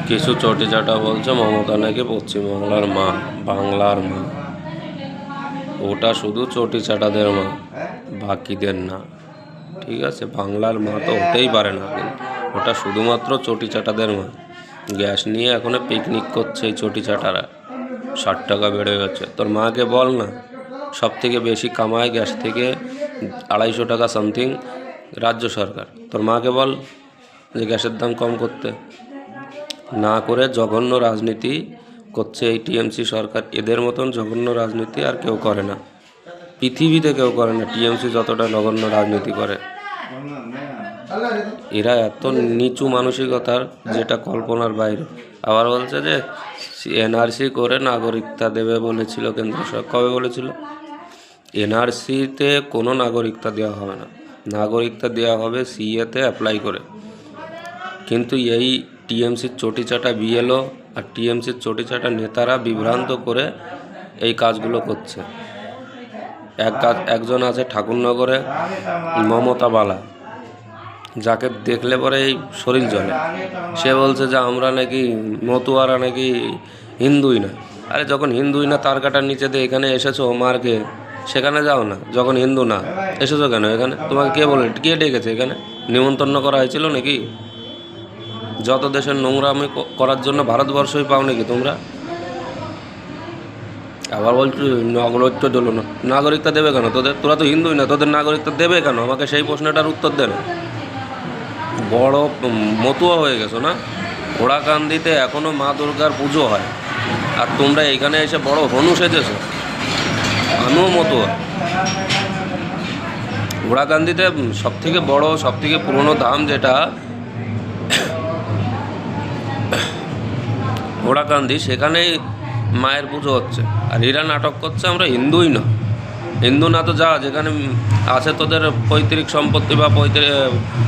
কিছু চটিচাটা বলছে মমতা নাকি পশ্চিমবাংলার মা, বাংলার মা। ওটা শুধু চটিচাটাদের মা, বাকিদের না। ঠিক আছে, বাংলার মা তো হতেই পারে না, কিন্তু ওটা শুধুমাত্র চটিচাটাদের মা। গ্যাস নিয়ে এখনো পিকনিক করছে এই চটিচাটারা। 60 টাকা বেড়ে গেছে। তোর মাকে বল না, সব থেকে বেশি কামায় গ্যাস থেকে 250 টাকা সামথিং রাজ্য সরকার। তোর মাকে বল যে গ্যাসের দাম কম করতে। না করে জঘন্য রাজনীতি করছে এই টিএমসি সরকার। এদের মতন জঘন্য রাজনীতি আর কেউ করে না, পৃথিবীতে কেউ করে না টিএমসি যতটা জঘন্য রাজনীতি করে। এরা এত নিচু মানসিকতার, যেটা কল্পনার বাইরে। আবার বলছে যে এনআরসি করে নাগরিকতা দেবে বলেছিল কেন্দ্র সরকার। কবে বলেছিল? এনআরসিতে কোনো নাগরিকতা দেওয়া হবে না, নাগরিকতা দেওয়া হবে সিএতে অ্যাপ্লাই করে। কিন্তু এই টিএমসির চটিচাটা বিএলও আর টিএমসির চটিচাটা নেতারা বিভ্রান্ত করে এই কাজগুলো করছে। একজন আছে ঠাকুরনগরে, মমতা বালা, যাকে দেখলে পরে এই শরীর জ্বলে। সে বলছে যে আমরা নাকি মতুয়ারা নাকি হিন্দুই না। আরে যখন হিন্দুই না, তার কাটার নিচে দিয়ে এখানে এসেছো মারকে, সেখানে যাও না। যখন হিন্দু না, এসেছো কেন এখানে? তোমাকে কে বলে, কে ডেকেছে? এখানে নিমন্ত্রণ করা হয়েছিল নাকি? যত দেশের নোংরামি করার জন্য ভারতবর্ষই পাও নাকি তোমরা? আবার বলছি নাগরিকতা দিল না। নাগরিকতা দেবে কেন তোদের? তোরা তো হিন্দুই না, তোদের নাগরিকতা দেবে কেন? আমাকে সেই প্রশ্নটার উত্তর দেন। বড় মতুয়া হয়ে গেছো না? ঘোড়াকান্দিতে এখনও মা দুর্গার পুজো হয়, আর তোমরা এখানে এসে বড় হনু সেজেছো। আমিও মতুয়া। ঘোড়াকান্দিতে সবথেকে বড়, সবথেকে পুরনো ধাম যেটা ঘোড়াকান্দি, সেখানেই মায়ের পুজো হচ্ছে। আর এরা নাটক করছে আমরা হিন্দুই না। হিন্দু না তো যা, যেখানে আছে তোদের পৈতৃক সম্পত্তি বা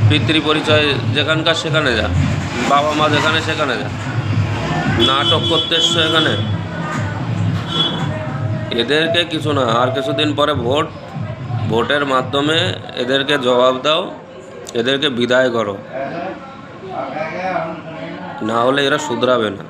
পিতৃ পরিচয় যেখানকার, সেখানে যা। বাবা মা যেখানে, সেখানে যা। নাটক করতে এসছো এখানে। এদেরকে কিছু না, আর কিছুদিন পরে ভোটের মাধ্যমে এদেরকে জবাব দাও, এদেরকে বিদায় করো, না হলে এরা শুধরাবে না।